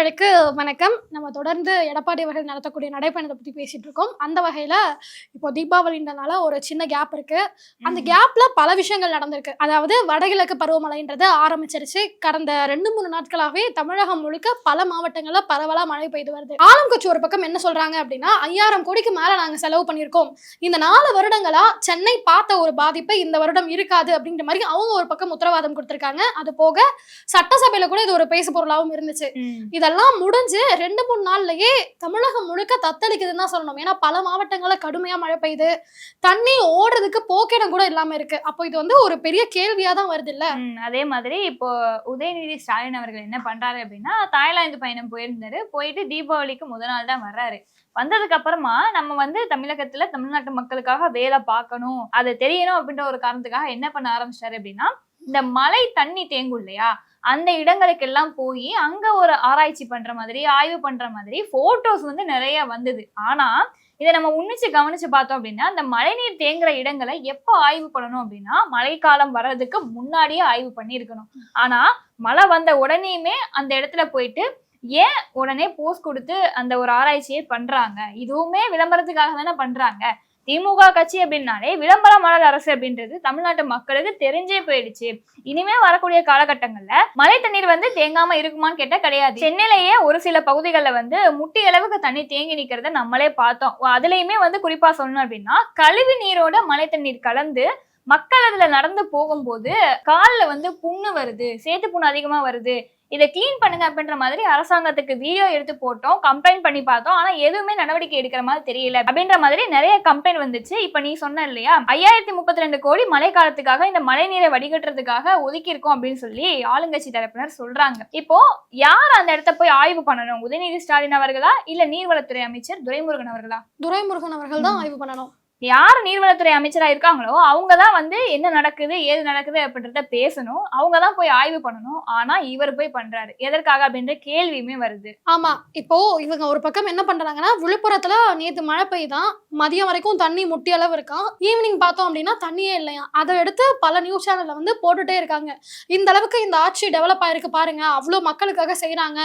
நேயர்களுக்கு வணக்கம். நம்ம தொடர்ந்து எடப்பாடி அவர்கள் நடத்தக்கூடிய நடைப்பயணத்தை பத்தி பேசிட்டு இருக்கோம். அந்த வகையில இப்போ தீபாவளின்றனால ஒரு சின்ன கேப் இருக்கு. அந்த கேப்ல பல விஷயங்கள் நடந்திருக்கு. அதாவது வடகிழக்கு பருவமழைன்றது ஆரம்பிச்சிருச்சு. கடந்த 2-3 நாட்களாவே தமிழகம் முழுக்க பல மாவட்டங்கள்ல பரவலா மழை பெய்து வருது. ஆளுங்கட்சி ஒரு பக்கம் என்ன சொல்றாங்க அப்படின்னா 5000 கோடிக்கு மேல நாங்க செலவு பண்ணியிருக்கோம். இந்த 4 வருடங்களா சென்னை பார்த்த ஒரு பாதிப்பு இந்த வருடம் இருக்காது அப்படின்ற மாதிரி அவங்க ஒரு பக்கம் உத்தரவாதம் கொடுத்திருக்காங்க. அது போக சட்டசபையில கூட இது ஒரு பேசு பொருளாகவும் இருந்துச்சு. இதெல்லாம் முடிஞ்சு 2-3 நாள்லயே தமிழகம் முழுக்க தத்தளிக்குதுன்னு தான் சொல்லணும். ஏன்னா பல மாவட்டங்கள்ல கடுமையா மழை பெய்யுது, தண்ணி ஓடுறதுக்கு போக்கிடம் கூட இல்லாம இருக்கு. அப்போ இது வந்து ஒரு பெரிய கேள்வியா தான் வருது இல்ல. அதே மாதிரி இப்போ உதயநிதி ஸ்டாலின் அவர்கள் என்ன பண்றாரு அப்படின்னா தாய்லாந்து பயணம் போயிருந்தாரு. போயிட்டு தீபாவளிக்கு முதல் நாள் தான் வர்றாரு. வந்ததுக்கு அப்புறமா நம்ம வந்து தமிழகத்துல தமிழ்நாட்டு மக்களுக்காக வேலை பார்க்கணும், அது தெரியணும் அப்படின்ற ஒரு காரணத்துக்காக என்ன பண்ண ஆரம்பிச்சாரு அப்படின்னா இந்த மழை தண்ணி தேங்கும் இல்லையா, அந்த இடங்களுக்கு எல்லாம் போய் அங்க ஒரு ஆராய்ச்சி பண்ற மாதிரி ஆய்வு பண்ற மாதிரி போட்டோஸ் வந்து நிறைய வந்தது. ஆனா இதை நம்ம உன்னிச்சு கவனிச்சு பார்த்தோம் அப்படின்னா இந்த மழைநீர் தேங்குற இடங்களை எப்போ ஆய்வு பண்ணணும் அப்படின்னா மழைக்காலம் வர்றதுக்கு முன்னாடியே ஆய்வு பண்ணி இருக்கணும். ஆனா மழை வந்த உடனேயுமே அந்த இடத்துல போயிட்டு ஏன் உடனே போஸ்ட் கொடுத்து அந்த ஒரு ஆராய்ச்சியை பண்றாங்க? இதுவுமே விளம்பரத்துக்காக தானே பண்றாங்க. திமுக கட்சி அப்படின்னாலே விளம்பரமான அரசு அப்படின்றது தமிழ்நாட்டு மக்களுக்கு தெரிஞ்சே போயிடுச்சு. இனிமே வரக்கூடிய காலகட்டங்கள்ல மழை தண்ணீர் வந்து தேங்காம இருக்குமான்னு கேட்டா கிடையாது. சென்னையிலேயே ஒரு சில பகுதிகளில் வந்து முட்டி அளவுக்கு தண்ணி தேங்கி நிக்கிறத நம்மளே பார்த்தோம். அதுலயுமே வந்து குறிப்பா சொல்லணும் அப்படின்னா கழிவு நீரோட மழை தண்ணீர் கலந்து மக்கள் அதுல நடந்து போகும்போது காலில் வந்து புண்ணு வருது, சேத்து புண்ணு அதிகமா வருது, இதை கிளீன் பண்ணுங்க அப்படின்ற மாதிரி அரசாங்கத்துக்கு வீடியோ எடுத்து போட்டோம், கம்ப்ளைண்ட் பண்ணி பார்த்தோம். ஆனா எதுவுமே நடவடிக்கை எடுக்கிற மாதிரி தெரியல அப்படின்ற மாதிரி நிறைய கம்ப்ளைண்ட் வந்துச்சு. இப்ப நீ சொன்ன இல்லையா 5032 கோடி மழை காலத்துக்காக இந்த மழை நீரை வடிகட்டுறதுக்காக ஒதுக்கி இருக்கோம் அப்படின்னு சொல்லி ஆளுங்கட்சி தரப்பினர் சொல்றாங்க. இப்போ யார் அந்த இடத்த போய் ஆய்வு பண்ணணும்? உதயநிதி ஸ்டாலின் அவர்களா இல்ல நீர்வளத்துறை அமைச்சர் துரைமுருகன் அவர்களா? துரைமுருகன் அவர்கள் தான் ஆய்வு பண்ணணும். யார் நீர்வளத்துறை அமைச்சரா இருக்காங்களோ அவங்கதான் வந்து என்ன நடக்குது ஏது நடக்குது அப்படின்றத பேசணும், அவங்கதான் போய் ஆய்வு பண்ணணும். ஆனா இவர் போய் பண்றாரு எதற்காக அப்படின்ற கேள்வியுமே வருது. ஆமா, இப்போ இவங்க ஒரு பக்கம் என்ன பண்றாங்கன்னா விழுப்புரத்துல நேத்து மழை பெய்தான், மதியம் வரைக்கும் தண்ணி முட்டி அளவு இருக்கான், ஈவினிங் பார்த்தோம் அப்படின்னா தண்ணியே இல்லையா. அதை எடுத்து பல நியூஸ் சேனல்ல வந்து போட்டுட்டே இருக்காங்க. இந்த அளவுக்கு இந்த ஆட்சி டெவலப் ஆயிருக்கு பாருங்க, அவ்வளவு மக்களுக்காக செய்யறாங்க,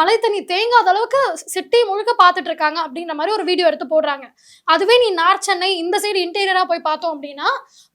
மழை தண்ணி தேங்காத அளவுக்கு சிட்டி முழுக்க பார்த்துட்டு இருக்காங்க அப்படின்ற மாதிரி ஒரு வீடியோ எடுத்து போடுறாங்க. அதுவே நீ நார்த் சென்னை இந்த சைடு இன்டீரியரா போய் பார்த்தோம் அப்படின்னா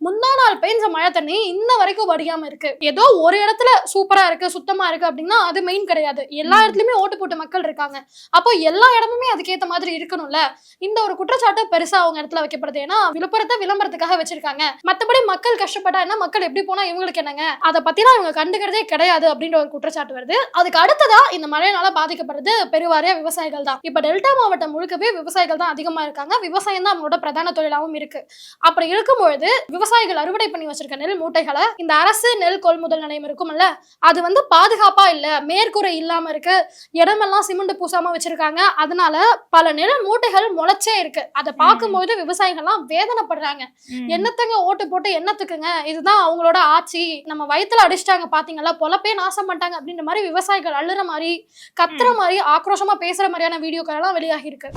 முந்தா நாள் பெய்ஞ்ச மழை தண்ணி இன்ன வரைக்கும் வடியாம இருக்கு. ஏதோ ஒரு இடத்துல சூப்பரா இருக்கு சுத்தமா இருக்கு அப்படின்னா அது மெயின் கிடையாது. எல்லா இடத்துலயுமே ஓட்டு போட்ட மக்கள் இருக்காங்க. அப்போ எல்லா இடமுமே அதுக்கேற்ற மாதிரி இருக்கணும்ல. இந்த ஒரு குற்றச்சாட்டு பெருசா அவங்க இடத்துல வைக்கப்படுது. ஏன்னா விழுப்புரத்தை விளம்பரத்துக்காக வச்சிருக்காங்க, மத்தபடி மக்கள் கஷ்டப்பட்டா என்ன, மக்கள் எப்படி போனா இவங்களுக்கு என்னங்க, அதை பத்திலாம் இவங்க கண்டுக்கிறதே கிடையாது அப்படின்ற ஒரு குற்றச்சாட்டு வருது. அதுக்கு அடுத்ததா இந்த மழையினால பாதிக்கப்படுறது பெருவாரியா விவசாயிகள் தான். இப்ப டெல்டா மாவட்டம் முழுக்கவே விவசாயிகள் தான் அதிகமா இருக்காங்க. விவசாயம் தான் அவங்களோட பிரதான தொழிலாகவும் இருக்கு. அப்படி இருக்கும்பொழுது விவசாயிகள் அறுவடை பண்ணி வச்சிருக்க நெல் மூட்டைகளை இந்த அரசு நெல் கொள்முதல் நிலையம் இருக்கும்ல, அது வந்து பாதுகாப்பா இல்ல, மேற்கூரை இல்லாம இருக்கு, இடமெல்லாம் சிமெண்ட் பூசாம வச்சிருக்காங்க. அதனால பல நெல் மூட்டைகள் முளைச்சே இருக்கு. அதை பார்க்கும்போது விவசாயிகள்லாம் வேதனைப்படுறாங்க. என்னத்துங்க ஓட்டு போட்டு என்னத்துக்குங்க, இதுதான் அவங்களோட ஆட்சி, நம்ம வயித்துல அடிச்சிட்டாங்க பாத்தீங்களா, பொழப்பே நாசம் பண்ணிட்டாங்க அப்படின்ற மாதிரி விவசாயிகள் அழுற மாதிரி கத்துற மாதிரி ஆக்ரோஷமா பேசுற மாதிரியான வீடியோக்கள் எல்லாம் வெளியாகி இருக்கு.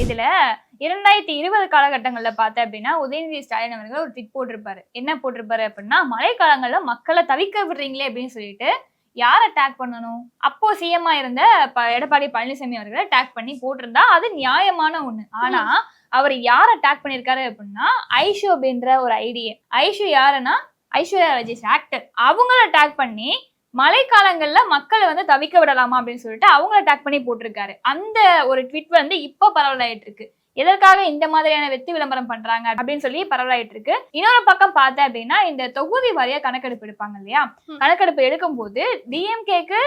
இதுல 2020 காலகட்டங்கள்ல பார்த்த அப்படின்னா உதயநிதி ஸ்டாலின் அவர்கள் ஒரு ட்வீட் போட்டிருப்பாரு. என்ன போட்டிருப்பாரு அப்படின்னா மழை காலங்கள்ல மக்களை தவிக்க விடுறீங்களே அப்படின்னு சொல்லிட்டு யாரை டேக் பண்ணணும், அப்போ சிஎம்ஆ இருந்த எடப்பாடி பழனிசாமி அவர்களை டேக் பண்ணி போட்டிருந்தா அது நியாயமான ஒண்ணு. ஆனா அவர் யாரை டேக் பண்ணிருக்காரு அப்படின்னா ஐஷு அப்படின்ற ஒரு ஐடியா. ஐஷு யாருன்னா ஐஸ்வர்யா ராஜேஷ் ஆக்டர், அவங்கள டேக் பண்ணி மழைக்காலங்கள்ல மக்களை வந்து தவிக்க விடலாமா அப்படின்னு சொல்லிட்டு அவங்கள டேக் பண்ணி போட்டிருக்காரு. அந்த ஒரு ட்வீட் வந்து இப்ப பரவலாயிட்டு இருக்கு. எதற்காக இந்த மாதிரியான வெற்றி விளம்பரம் பண்றாங்க அப்படின்னு சொல்லி பரவலாயிட்டு இருக்கு. இன்னொரு பக்கம் பார்த்தேன் அப்படின்னா இந்த தொகுதி வாரியா கணக்கெடுப்பு எடுப்பாங்க இல்லையா, கணக்கெடுப்பு எடுக்கும் போது டிஎம்கேக்கு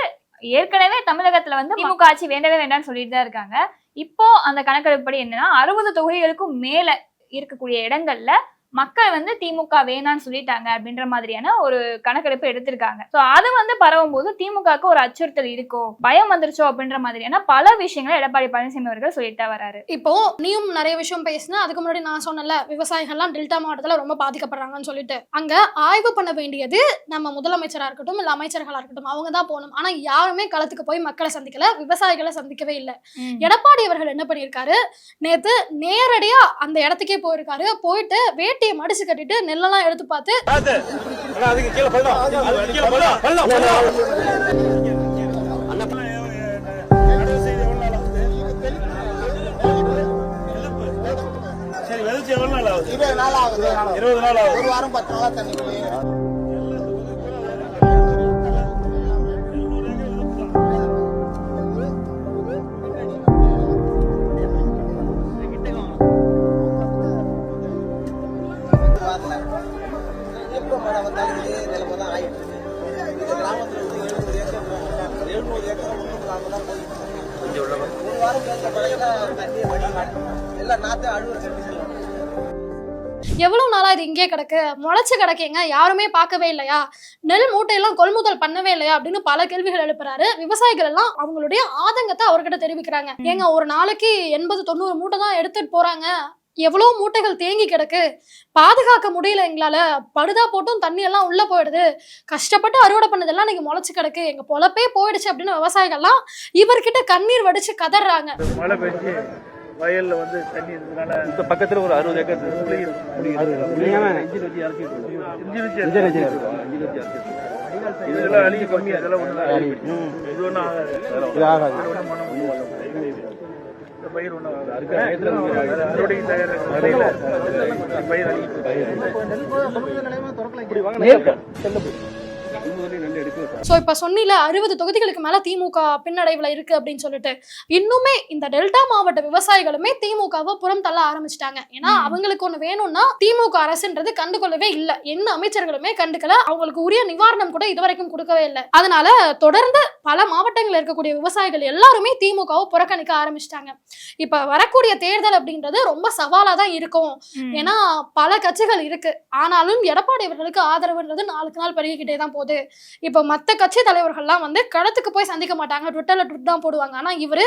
ஏற்கனவே தமிழகத்துல வந்து திமுக ஆட்சி வேண்டவே வேண்டாம்னு சொல்லிட்டு தான் இருக்காங்க. இப்போ அந்த கணக்கெடுப்படி என்னன்னா 60 தொகுதிகளுக்கும் மேல இருக்கக்கூடிய இடங்கள்ல மக்கள் வந்து திமுக வேணான்னு சொல்லிட்டாங்க அப்படின்ற மாதிரியான ஒரு கணக்கெடுப்பு எடுத்திருக்காங்க. சோ அது வந்து பரவும் போது திமுகவுக்கு ஒரு அச்சுறுத்தல் இருக்கோ, பயம் வந்துருச்சோ அப்படின்ற மாதிரியான பல விஷயங்களை எடப்பாடி பழனிசாமி அவர்கள் சொல்லிட்டு வராரு. இப்போ நீயும் நிறைய விஷயம் பேசினா, அதுக்கு முன்னாடி நான் சொன்னல விவசாயிகள்லாம் டெல்டா மாவட்டத்துல ரொம்ப பாதிக்கப்படுறாங்கன்னு சொல்லிட்டு, அங்க ஆய்வு பண்ண வேண்டியது நம்ம முதலமைச்சரா இருக்கட்டும் இல்ல அமைச்சர்களா இருக்கட்டும், அவங்க தான் போகணும். ஆனா யாருமே களத்துக்கு போய் மக்களை சந்திக்கல, விவசாயிகளை சந்திக்கவே இல்லை. எடப்பாடி அவர்கள் என்ன பண்ணியிருக்காரு, நேத்து நேரடியா அந்த இடத்துக்கே போயிருக்காரு. போயிட்டு வேட்டியை மடிச்சு கட்டிட்டு நெல்லெல்லாம் எடுத்து பார்த்து எவ்வளவு நாள் ஆகுது? 20 நாள் ஆகுது. 20 நாள் ஆகுது. ஒரு வாரம் 10 நாளா தண்ணி எப்போ மழை வந்தாலும் இதே நிலைமை தான் ஆயிட்டு இருக்கு. இந்த கிராமத்துல வந்து 700 ஏக்கர் தான் போயிட்டு ஒரு வாரம் பேச மழையில தண்ணியை வடிகாட்டு எல்லாம் நாத்து அழுவ செஞ்சு எவ்வளவு நாளா இது இங்கே கிடக்கு, முளைச்சு கிடக்கேங்க, யாருமே பார்க்கவே இல்லையா, நெல் மூட்டையெல்லாம் கொள்முதல் பண்ணவே இல்லையா அப்படின்னு பல கேள்விகள் எழுப்புறாரு. விவசாயிகள் எல்லாம் அவங்களுடைய ஆதங்கத்தை அவர்கிட்ட தெரிவிக்கிறாங்க. ஏங்க ஒரு நாளைக்கு 80-90 மூட்டை தான் எடுத்துட்டு போறாங்க, எவ்வளவு மூட்டைகள் தேங்கி கிடக்கு, பாதுகாக்க முடியல எங்களால, படுதா போட்டும் தண்ணி எல்லாம் உள்ள போயிடுது, கஷ்டப்பட்டு அறுவடை பண்ணதெல்லாம் நீங்க முளைச்சு கிடக்கு, எங்க பொழப்பே போயிடுச்சு அப்படின்னு விவசாயிகள்லாம் இவர்கிட்ட கண்ணீர் வடிச்சு கதறாங்க. மழை பெஞ்சு வயல்ல வந்து தண்ணி இருந்ததுனால இந்த பக்கத்துல ஒரு 60 ஏக்கர் இதெல்லாம் அழிஞ்சு கம்மி, அதெல்லாம் ஒண்ணு இது ஒன்றும் ஆகாது. பயிர் ஒன்றும் அறுவடை தயார் பயிர் அழிஞ்சு. சோ இப்ப சொன்னில 60 தொகுதிகளுக்கு மேல திமுக பின்னடைவுல இருக்கு அப்படின்னு சொல்லிட்டு, இன்னுமே இந்த டெல்டா மாவட்ட விவசாயிகளுமே திமுகவை புறம் தள்ள ஆரம்பிச்சிட்டாங்க. ஏன்னா அவங்களுக்கு ஒண்ணு வேணும்னா திமுக அரசுன்றது கண்டுகொள்ளவே இல்லை, என்ன அமைச்சர்களுமே கண்டுக்கல, அவங்களுக்கு உரிய நிவாரணம் கூட இதுவரைக்கும் கொடுக்கவே இல்லை. அதனால தொடர்ந்து பல மாவட்டங்களில் இருக்கக்கூடிய விவசாயிகள் எல்லாருமே திமுகவை புறக்கணிக்க ஆரம்பிச்சிட்டாங்க. இப்ப வரக்கூடிய தேர்தல் அப்படின்றது ரொம்ப சவாலா தான் இருக்கும். ஏன்னா பல கட்சிகள் இருக்கு, ஆனாலும் எடப்பாடி அவர்களுக்கு ஆதரவுன்றது நாளுக்கு நாள் பெருகிக்கிட்டே தான் போகுது. இப்ப மத்த கட்சி தலைவர்கள்லாம் வந்து களத்துக்கு போய் சந்திக்க மாட்டாங்க, ட்விட்டர்ல ட்விட் தான் போடுவாங்க. ஆனா இவரு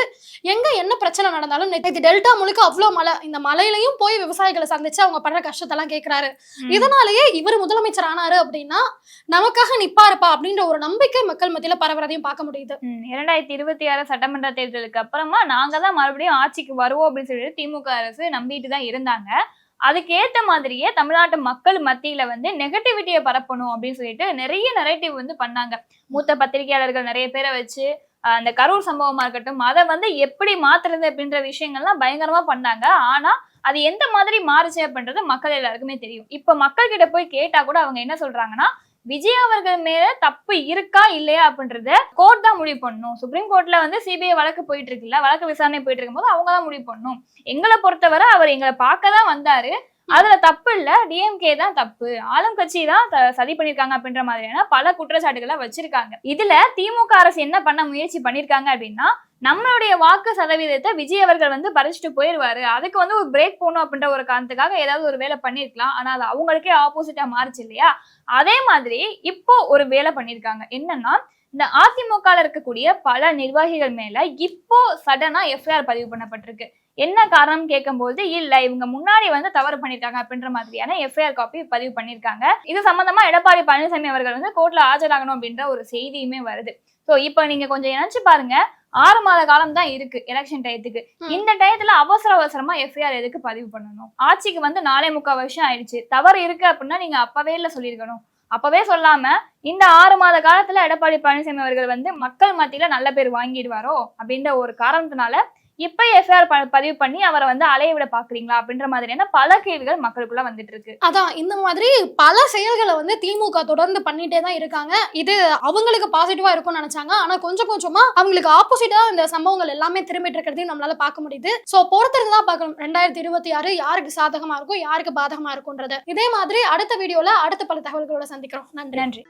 எங்க என்ன பிரச்சனை நடந்தாலும், நேற்று டெல்டா முழுக்க அவ்வளவு மழை, இந்த மலையிலையும் போய் விவசாயிகளை சந்திச்சு அவங்க படுற கஷ்டத்தெல்லாம் கேட்கிறாரு. இதனாலேயே இவர் முதலமைச்சர் ஆனாரு அப்படின்னா நமக்காக நிப்பாருப்பா அப்படின்ற ஒரு நம்பிக்கை மக்கள் மத்தியில பரவறதையும் பார்க்க முடியுது. 2026 சட்டமன்ற தேர்தலுக்கு அப்புறமா நாங்க தான் மறுபடியும் ஆட்சிக்கு வருவோம் அப்படின்னு சொல்லிட்டு திமுக அரசு நம்பிட்டு தான் இருந்தாங்க. அதுக்கேற்ற மாதிரியே தமிழ்நாட்டு மக்கள் மத்தியில வந்து நெகட்டிவிட்டியை பரப்பணும் அப்படின்னு சொல்லிட்டு நிறைய நரேட்டிவ் வந்து பண்ணாங்க. மூத்த பத்திரிகையாளர்கள் நிறைய பேரை வச்சு அந்த கரூர் சம்பவமா இருக்கட்டும், அதை வந்து எப்படி மாத்துறது அப்படின்ற விஷயங்கள்லாம் பயங்கரமா பண்ணாங்க. ஆனா அது எந்த மாதிரி மாறுச்சு அப்படின்றது மக்கள் எல்லாருக்குமே தெரியும். இப்ப மக்கள் கிட்ட போய் கேட்டா கூட அவங்க என்ன சொல்றாங்கன்னா, விஜய் அவர்கள் மேல தப்பு இருக்கா இல்லையா அப்படின்றத கோர்ட் தான் முடிவு பண்ணணும். சுப்ரீம் கோர்ட்ல வந்து சிபிஐ வழக்கு போயிட்டு இருக்குல்ல, வழக்கு விசாரணை போயிட்டு இருக்கும் போது அவங்க தான் முடிவு பண்ணணும். எங்களை பொறுத்தவரை அவர் எங்களை பார்க்க தான் வந்தாரு, அதுல தப்பு இல்ல, டிஎம்கே தான் தப்பு, ஆளும் கட்சி தான் சதி பண்ணிருக்காங்க அப்படின்ற மாதிரியான பல குற்றச்சாட்டுகளை வச்சிருக்காங்க. இதுல திமுக அரசு என்ன பண்ண முயற்சி பண்ணிருக்காங்க அப்படின்னா, நம்மளுடைய வாக்கு சதவீதத்தை விஜய் அவர்கள் வந்து பறிச்சுட்டு போயிருவாரு, அதுக்கு வந்து ஒரு பிரேக் போகணும் அப்படின்ற ஒரு காரணத்துக்காக ஏதாவது ஒரு வேலை பண்ணிருக்கலாம். ஆனா அது அவங்களுக்கே ஆப்போசிட்டா மாறுச்சு இல்லையா? அதே மாதிரி இப்போ ஒரு வேலை பண்ணிருக்காங்க. என்னன்னா, இந்த அதிமுக இருக்கக்கூடிய பல நிர்வாகிகள் மேல இப்போ சடனா எஃப்ஐஆர் பதிவு பண்ணப்பட்டிருக்கு. என்ன காரணம் கேட்கும்போது, இல்ல இவங்க முன்னாடி வந்து தவறு பண்ணிருக்காங்க அப்படின்ற மாதிரியான எஃப்ஐஆர் காப்பி பதிவு பண்ணிருக்காங்க. இது சம்பந்தமா எடப்பாடி பழனிசாமி அவர்கள் வந்து கோர்ட்ல ஆஜராகணும் அப்படின்ற ஒரு செய்தியுமே வருது. சோ இப்ப நீங்க கொஞ்சம் நினைச்சு பாருங்க, 6 மாத காலம் தான் இருக்கு எலெக்ஷன் டயத்துக்கு. இந்த டயத்துல அவசரமா எஃப்ஐஆர் எதுக்கு பதிவு பண்ணணும்? ஆட்சிக்கு வந்து 4.25 வருஷம் ஆயிடுச்சு. தவறு இருக்கு அப்படின்னா நீங்க அப்பவே இல்ல சொல்லிருக்கணும். அப்பவே சொல்லாம இந்த 6 மாத காலத்துல எடப்பாடி பழனிசாமி அவர்கள் வந்து மக்கள் மத்தியில நல்ல பேர் வாங்கிடுவாரோ அப்படின்ற ஒரு காரணத்தினால இப்ப எஃப்ஐஆர் பதிவு பண்ணி அவரை வந்து அலைய விட பாக்குறீங்களா அப்படின்ற மாதிரியான பல கேள்விகள் மக்களுக்குள்ள வந்துட்டு இருக்கு. அதான் இந்த மாதிரி பல செயல்களை வந்து திமுக தொடர்ந்து பண்ணிட்டே தான் இருக்காங்க. இது அவங்களுக்கு பாசிட்டிவா இருக்கும்னு நினைச்சாங்க, ஆனா கொஞ்சம் கொஞ்சமா அவங்களுக்கு ஆப்போசிட்டா இந்த சம்பவங்கள் எல்லாமே திரும்பிட்டு இருக்கிறதையும் நம்மளால பார்க்க முடியுது. சோ பொறுத்திருந்து தான் பார்க்கணும் 2026 யாருக்கு சாதகமா இருக்கும் யாருக்கு பாதகமா இருக்கும்ன்றது. இதே மாதிரி அடுத்த வீடியோல அடுத்த பல தகவல்களோட சந்திக்கிறோம். நன்றி.